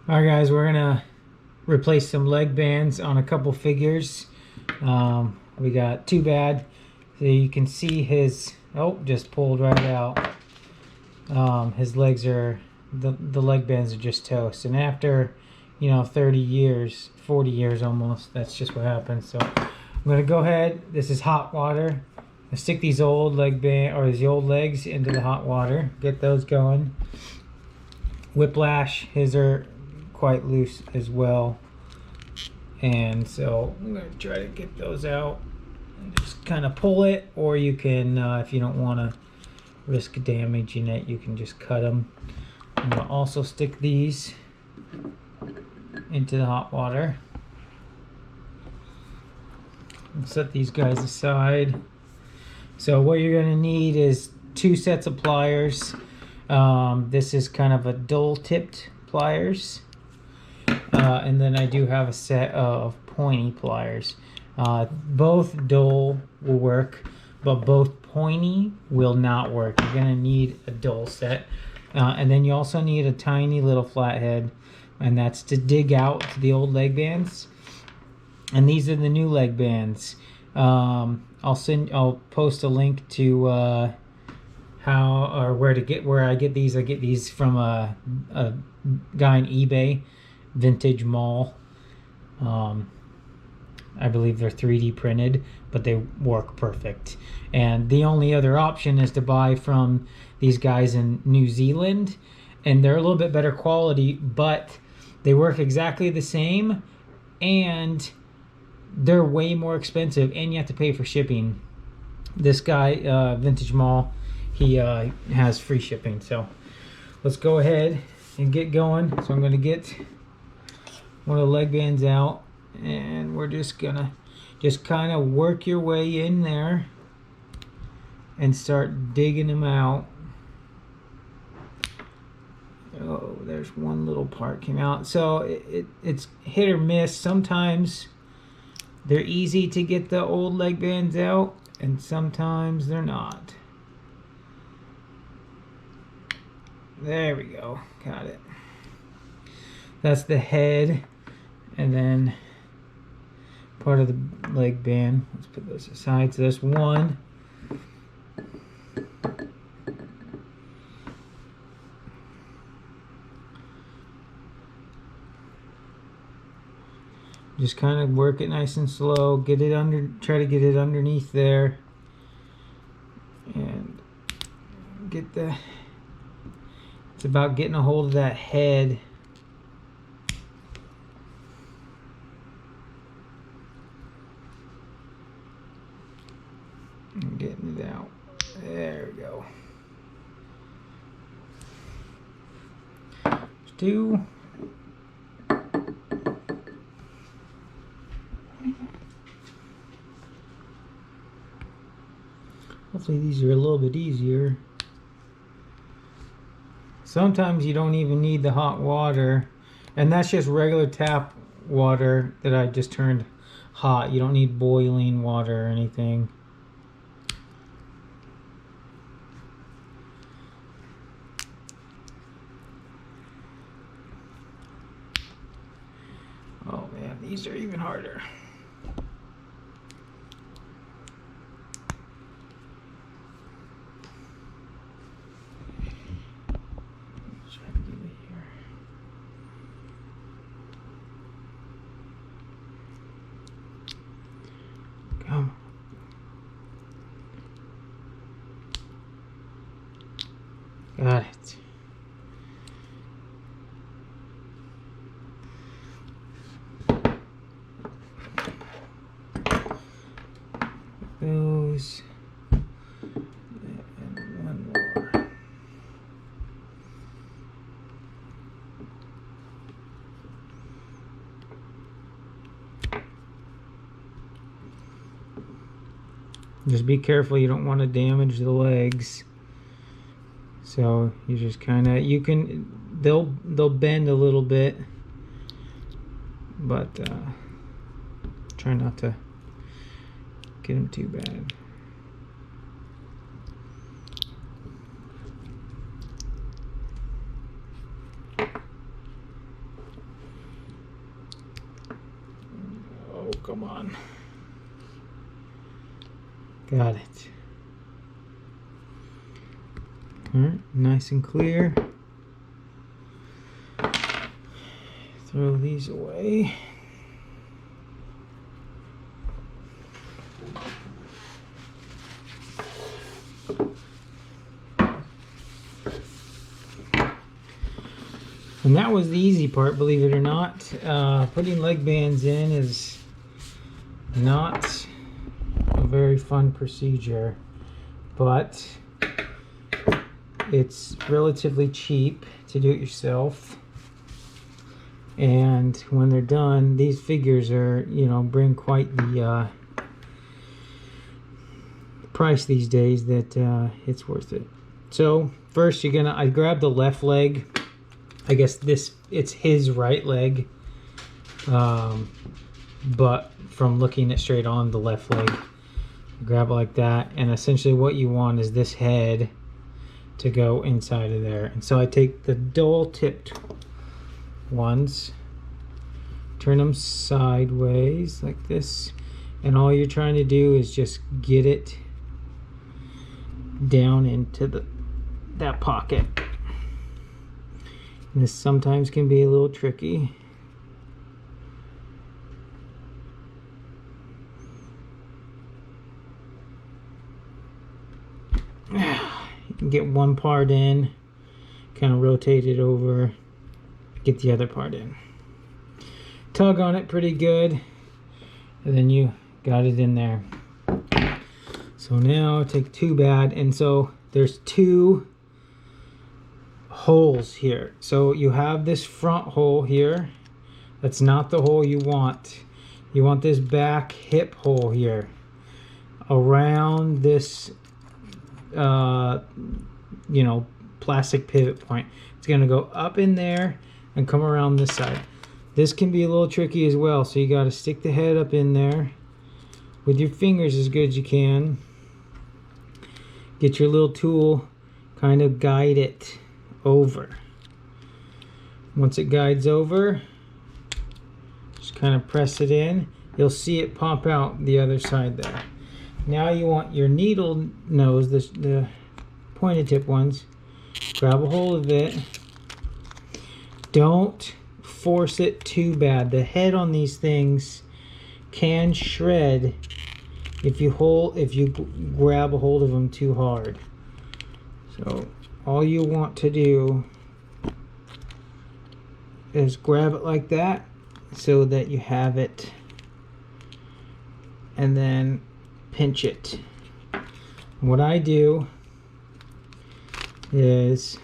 Alright guys, we're gonna replace some leg bands on a couple figures. We got Too Bad. So you can see his, oh, just pulled right out. His legs are, the leg bands are just toast. And after, 30 years, 40 years almost, that's just what happens. So I'm gonna go ahead, this is hot water. I stick these old these old legs into the hot water, get those going. Whiplash, his are quite loose as well, and so I'm going to try to get those out and just kind of pull it, or you can if you don't want to risk damaging it, you can just cut them. I'm going to also stick these into the hot water and set these guys aside. So what you're going to need is 2 sets of pliers. This is kind of a dull tipped pliers. And then I do have a set of pointy pliers. Both dull will work, but both pointy will not work. You're going to need a dull set. And then you also need a tiny little flathead, and that's to dig out the old leg bands. And these are the new leg bands. I'll post a link to where I get these. I get these from a guy on eBay, Vintage Mall. I believe they're 3D printed, but they work perfect. And the only other option is to buy from these guys in New Zealand, and they're a little bit better quality, but they work exactly the same, and they're way more expensive, and you have to pay for shipping. This guy, Vintage Mall, he has free shipping. So let's go ahead and get going. So I'm going to get one of the leg bands out, and we're just gonna kind of work your way in there and start digging them out. Oh, there's one little part came out. So it's hit or miss. Sometimes they're easy to get the old leg bands out, and sometimes they're not. There we go, got it. That's the head, and then part of the leg band. Let's put those aside. So that's one. Just kind of work it nice and slow. Get it under. Try to get it underneath there, and get the. It's about getting a hold of that head. And getting it out. There we go. There's 2. Hopefully these are a little bit easier. Sometimes you don't even need the hot water, and that's just regular tap water that I just turned hot. You don't need boiling water or anything. Oh man, these are even harder. Got it. Those. And one more. Just be careful, you don't want to damage the legs. So you just kind of, they'll bend a little bit, but try not to get them too bad. come on. Got it. Alright, nice and clear. Throw these away. And that was the easy part, believe it or not. Putting leg bands in is not a very fun procedure, but it's relatively cheap to do it yourself. And when they're done, these figures are, you know, bring quite the price these days that it's worth it. So first I grab the left leg. I guess it's his right leg, but from looking it straight on the left leg, grab it like that, and essentially what you want is this head to go inside of there. And so I take the dull tipped ones, turn them sideways like this, and all you're trying to do is just get it down into that pocket. This sometimes can be a little tricky. You can get one part in, kind of rotate it over, get the other part in. Tug on it pretty good, and then you got it in there. So now take two bad, and so there's two holes here. So you have this front hole here. That's not the hole you want. You want this back hip hole here around this you know, plastic pivot point. It's going to go up in there and come around this side. This can be a little tricky as well, so you got to stick the head up in there with your fingers as good as you can. Get your little tool, kind of guide it over. Once it guides over, just kind of press it in. You'll see it pop out the other side there. Now you want your needle nose, the pointed tip ones, grab a hold of it. Don't force it too bad. The head on these things can shred if you grab a hold of them too hard. So all you want to do is grab it like that so that you have it, and then pinch it. What I do is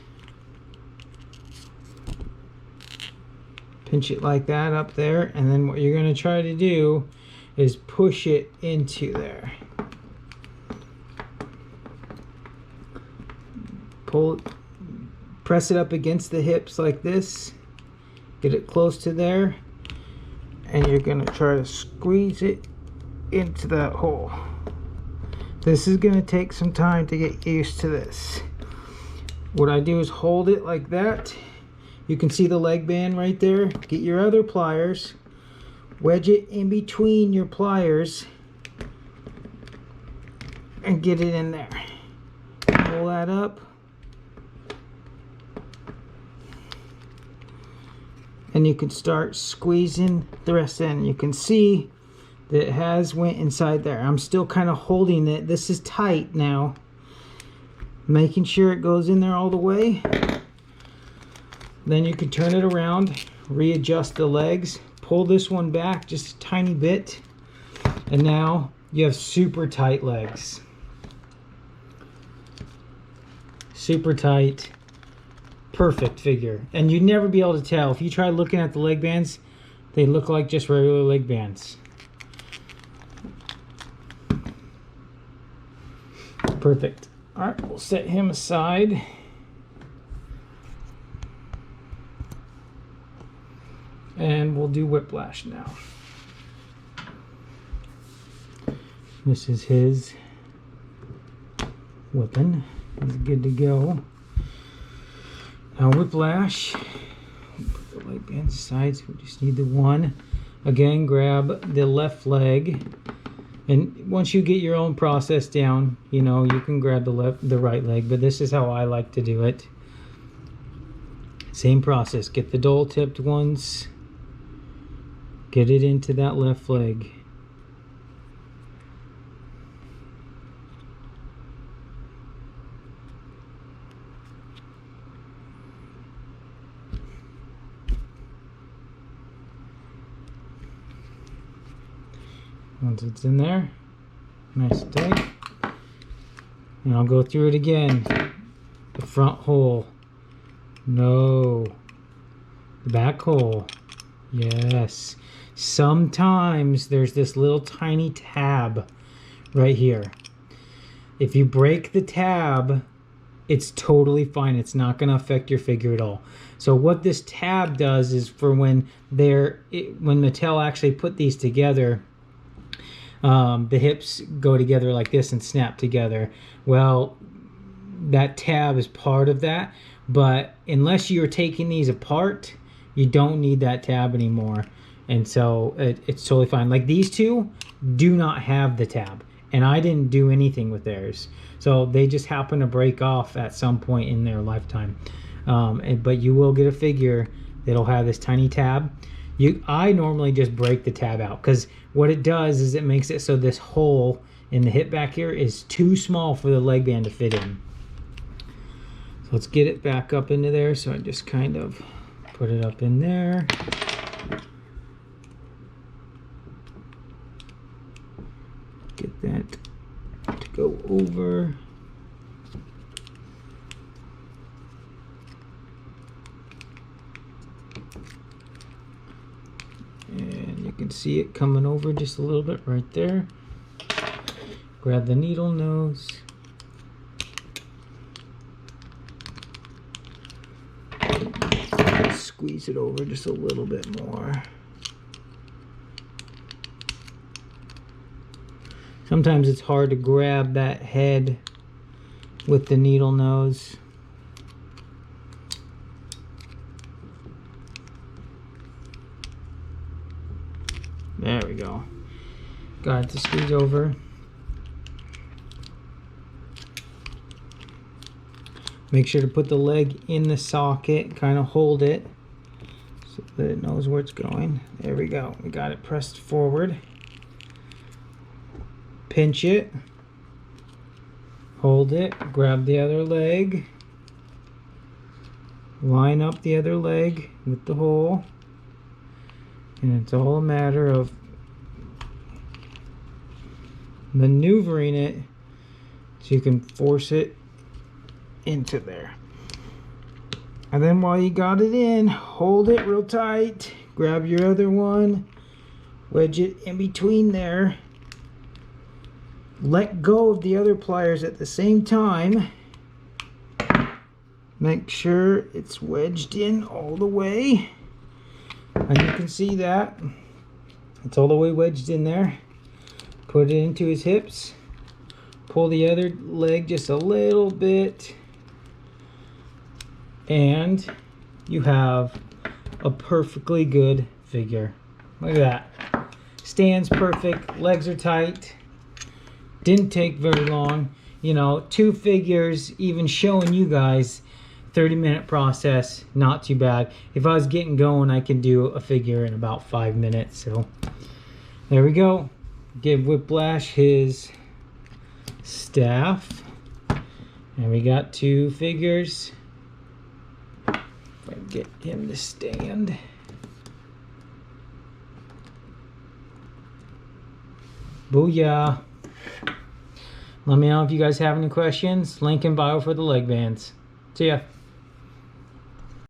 pinch it like that up there, and then what you're going to try to do is push it into there. Pull it, press it up against the hips like this, get it close to there, and you're going to try to squeeze it into that hole. This is going to take some time to get used to this. What I do is hold it like that. You can see the leg band right there. Get your other pliers, wedge it in between your pliers, and get it in there. Pull that up, and you can start squeezing the rest in. You can see that it has went inside there. I'm still kind of holding it. This is tight now. Making sure it goes in there all the way. Then you can turn it around, readjust the legs, pull this one back just a tiny bit, and now you have super tight legs. Super tight, perfect figure. And you'd never be able to tell. If you try looking at the leg bands, they look like just regular leg bands. Perfect. All right, we'll set him aside. And we'll do whiplash now. This is his weapon. He's good to go. Now whiplash. Put the leg band aside, so we just need the one. Again, grab the left leg, and once you get your own process down, you know, you can grab the right leg, but this is how I like to do it. Same process. Get the dull tipped ones, get it into that left leg. Once it's in there, nice and tight, and I'll go through it again. The front hole, no. The back hole, yes. Sometimes there's this little tiny tab right here. If you break the tab, it's totally fine. It's not going to affect your figure at all. So what this tab does is for when Mattel actually put these together, the hips go together like this and snap together. Well, that tab is part of that, but unless you're taking these apart, you don't need that tab anymore. And so it's totally fine. Like these two do not have the tab, and I didn't do anything with theirs. So they just happen to break off at some point in their lifetime. But you will get a figure that'll have this tiny tab. I normally just break the tab out, because what it does is it makes it so this hole in the hip back here is too small for the leg band to fit in. So let's get it back up into there. So I just kind of put it up in there. Get that to go over. And you can see it coming over just a little bit right there. Grab the needle nose. Squeeze it over just a little bit more. Sometimes it's hard to grab that head with the needle nose. There we go. Got it to squeeze over. Make sure to put the leg in the socket, kind of hold it so that it knows where it's going. There we go. We got it pressed forward. Pinch it. Hold it. Grab the other leg. Line up the other leg with the hole. And it's all a matter of maneuvering it so you can force it into there. And then while you got it in, hold it real tight. Grab your other one. Wedge it in between there. Let go of the other pliers at the same time. Make sure it's wedged in all the way. And you can see that it's all the way wedged in there. Put it into his hips. Pull the other leg just a little bit. And you have a perfectly good figure. Look at that. Stands perfect. Legs are tight. Didn't take very long. You know, 2 figures, even showing you guys 30-minute process, not too bad. If I was getting going, I can do a figure in about 5 minutes. So there we go. Give Whiplash his staff, and we got 2 figures. If I can get him to stand. Booyah. Let me know if you guys have any questions. Link in bio for the leg bands. See ya.